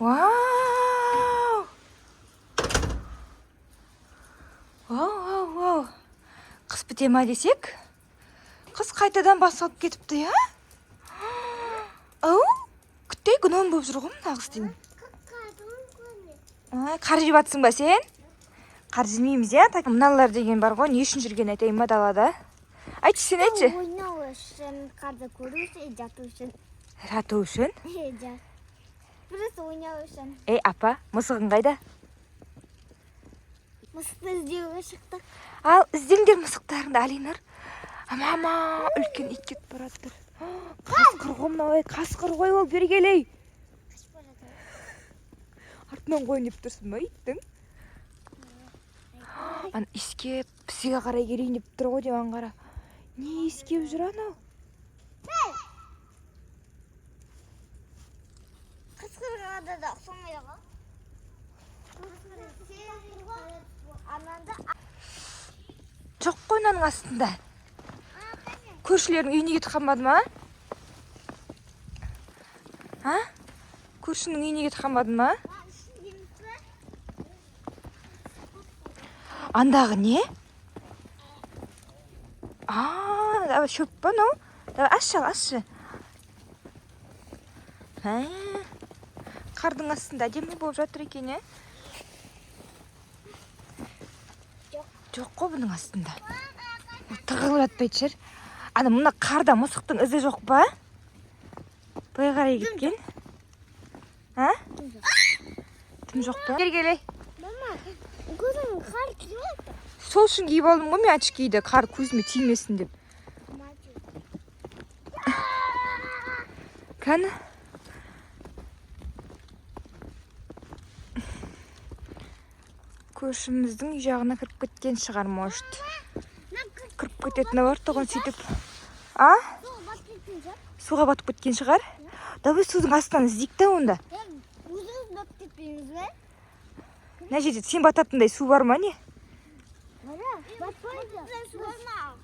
Вау! Вау. Қыс біте ма десек? Қыс қайтадан басылып кетіпті, я? Ау, күттей күнін болып жүр ғой мына қыз деймін. Қар жеп атсың ба сен? Қар жемейміз, я? Мыналар деген бар ғой, не үшін жүрген айтайын ма далада? Айтшы сен, айтшы. Ойнау үшін, қарды көру үшін, жату үшін. Жату үшін? Просто ойнау үшін. Ей, апа, мысығың қайда? Мысықты іздеуге шықтық. Ал, іздеңдер мысықтарыңды, Алинар. Мама, үлкен ит кетіп баратыр. Қасқыр ғой мынау, қасқыр ғой ол, бері келей. Артынан қойын деп тұрсың ба, иттің? Ан искеп, бізге қарай келейін деп тұр ғой деп қара. Не искеп жүр анау? Қасқырға да ұқсамайды ғой. Жоқ қой мынаның астында. Көршілердің үйіне кетіп қалмады ма? А? Көршінің үйіне кетіп қалмады ма? Андағы не? Давай шөп па мынау? Давай ашшы. Қардың астында әдемі болып жатыр екен, е? Жоқ қой бұның астында. Тығылып жатпайды жүр. Ана мына қарда мысықтың ізі жоқ па? Бұй қарай кеткен. Тым жоқ па? Келей. Мама, көзім қар тимейді. Сол үшін киіп алдым ғой мен очкиді, қар көзіме тимесін деп. Кәні? Көршіміздің үй жағына кіріп кеткен шығар, может. Кіріп кететіні бар тұғын сөйтіп. Суға батып кеткен шығар? Давай судың астынан іздейік та онда. Өзіңіз батып кетпейміз бе? Мына жерде сен бататындай су бар ма не? Батпайды. Су бар ма?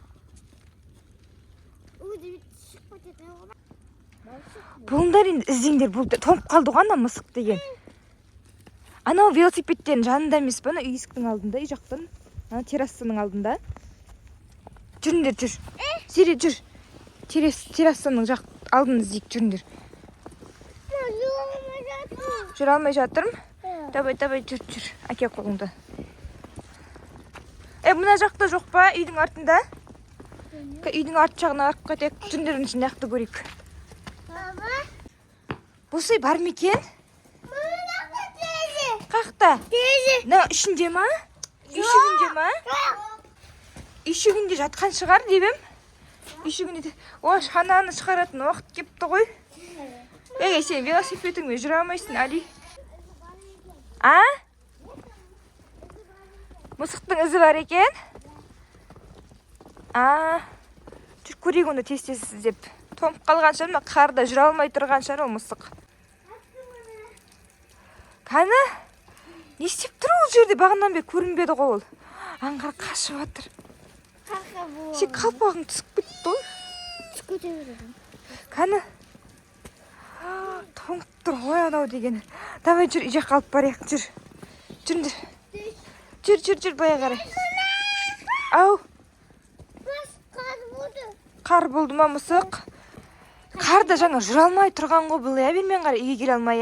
Өзі шығып кететін ғой. Бұлыңдар енді іздеңдер, бұл тоңып қалды ғой ана мысық деген. Анау велосипедтердің жанында емес па, үй есіктің алдында, үй жақтан, террасаның алдында. Жүріңдер, жүр. Зере, жүр. Террасаның алдын іздейік, жүріңдер. Жүр алмай жатырмын. Давай, жүр. Әке қолыңды. Мына жақта жоқ па, үйдің артында? Үйдің арт жағына арып кетек, жүріңдердің ішінде ақты көрейік. Бұсы бар ма екен? Қақта? Мына ішінде ма? Үйшігінде ма? Үйшігінде жатқан шығар дебем. Үйшігінде. Шананы шығаратын уақыт кепті ғой. Сен велосипедіңмен жүре алмайсың, Али. Мысықтың ізі бар екен? Жүр көрейік онда тез іздеп. Томып қалған шығар, қарда жүре алмай тұрған шығар ол мысық. Кәні? Не істеп тұр ол жерде? Бағынан бері көрінбеді ғой ол. Аңғар қашып жатыр. Сен қалпағың түсіп кетті ғой. Түсіп кете береді. Кәні? Тоңып тұр ғой анау деген. Давай жүр, үй жаққа алып барайық, жүр. Жүріңдер. Жүр, бая қарай. Ау. Қар болды ма мысық? Қарда жаңа жүре алмай тұрған ғой бұл, бермен қарай, үйге келе алмай,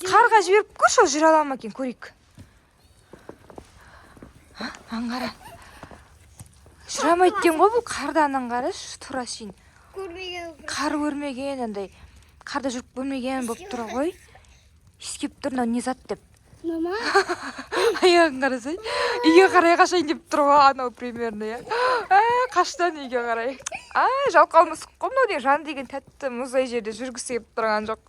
Қарға жіберіп көрші, жүре ала ма екен, көрейік. Аңғара. Жүре алмайды екен ғой бұл қарда, аңғара, тұра шейін. Қар көрмеген, андай. Қарда жүріп көрмеген болып тұра ғой. Искеп тұр, не зат деп. Мама? Аяғын қарасай. Үйге қарай қашайын деп тұр ғой, анау примерно, Қаштан үйге қарай. Жалқау мысық қой мынау деген, жан деген тәтті мұздай жерде жүргісі кеп тұрған жоқ.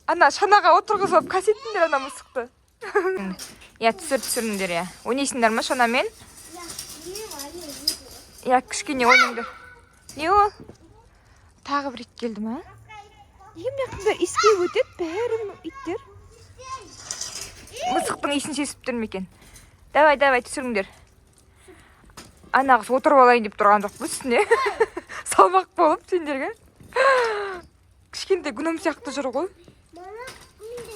Ана шанаға отырғызып кәсеттіңдер ана мысықты. Түсіріңдер, ойнайсыңдар ма шанамен? Кішкене ойныңдар. Не ол? Тағы бір ит келді ма? Неге мынақындар искеп өтеді, бәрі иттер. Мысықтың исін сесіп тұр ма екен? Давай, түсіріңдер. Анағыз отырып алайын деп тұрған жоқ, бұл үстіне. Салмақ болып сендерге. Кішкентай күнім сияқты жүр ғой. Мама, менде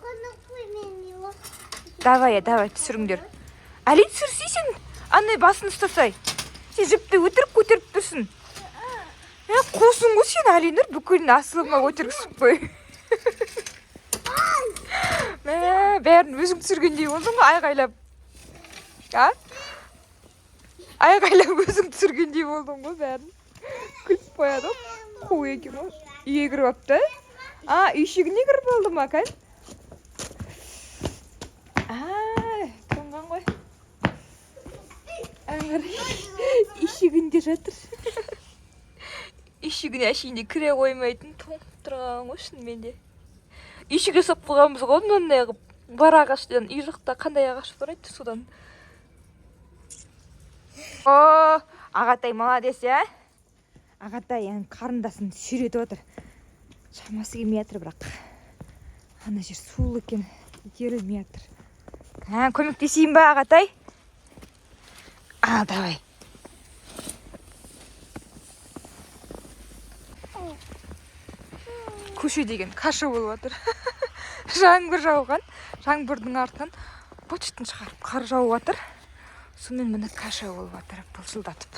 қана қоймен. Давай, түсіріңдер. Әли түсірсей сен, анай басын ұстасай. Сен жіпті өтірік көтеріп тұрсың. Қосың ғой сен, Алинұр, бүкілін асылыма өтіріксіп қой. Бәрін өзің түсіргендей болдың ғой, айғайлап. Айғайлап өзің түсіргендей болдың ғой, бәрін. Күліп қояды. Қой екен ғой. Үйге кіріп апты. Үйшігіне кіріп болды ма, кән? Тоңған ғой. Үйшігінде жатыр. Үйшігіне әшейінде кіре қоймайтын тоңып тұрған ғой шынымен де. Үйшіге соп қойғанбыз ғой, мынандай қылып. Бар ағаштан, үй жақта қандай ағаш бар айтты содан. Ағатай молодец, Ағатай қарындасын сүйретіп отыр. Шамасы келмей жатыр, бірақ ана жер сулы екен, итерілмей жатыр. Көмектесейін ба, Ағатай? Давай. Көше деген каша болып жатыр. Жаңбыр жауған, жаңбырдың артынан бочтын шығарып қар жауып жатыр. Сонымен мына каша болып жатыр, бұлшылдатып.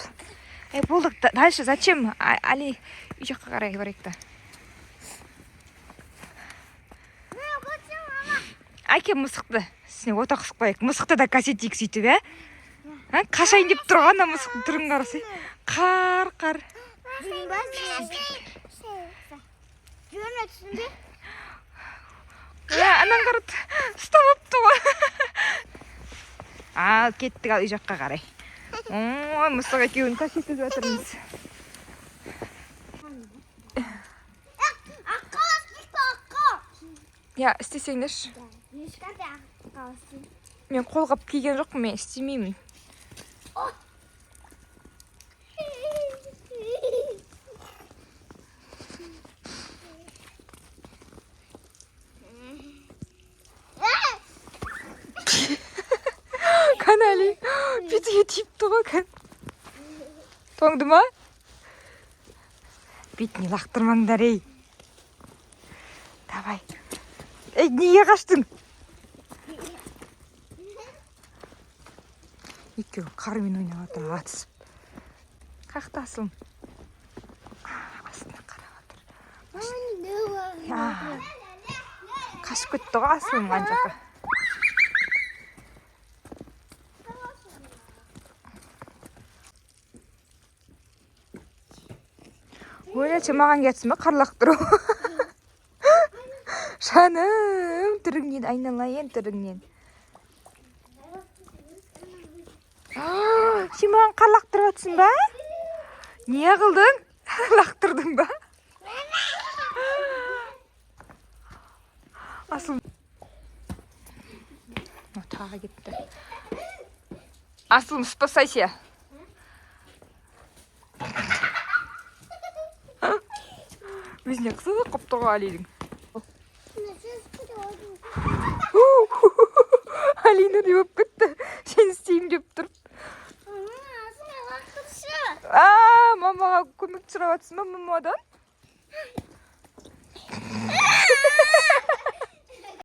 Болдық, дальше зачем? Али, үй жаққа қарай барайық-та. Әке мысықты, сіне ота қысып қойайық. Мысықты да кәсетейік сөйтіп, Қашайын деп тұрған мысықтың түрін қарасай. Қар. Жөне түсінде? Анан қарат, ұстап апты ғой. Кеттік ал үй жаққа қарай. Мысық екеуін кәсетіп жатырмыз. Істесеңдерші. Мен қолғап киген жоқпын, мен істемеймін. Канали, бетіге тиіпті ғой, кән. Тоңды ма? Бетіне лақтырмаңдар, ей. Давай. Неге қаштың? Екеуі қармен ойнап отыр, атысып. Қақты асылым? Астына қарап отыр. Қашып кетті ғой асылым ан жаққа. Ойлачы маған кетсін ба, қарлақтыру. Жаным, түріңнен айналайын, түріңнен. Сен маған қарлақтырып атсың ба? Не қылдың? Лақтырдың ба? Асыл. Тағы кетті. Асылым, спасайся. Өзіне қысылы қоптығы Алидің. Алинұр деп кетті. Сен істейім деп тұрып. Мамаға көмек сұрап атсың ба мамадан?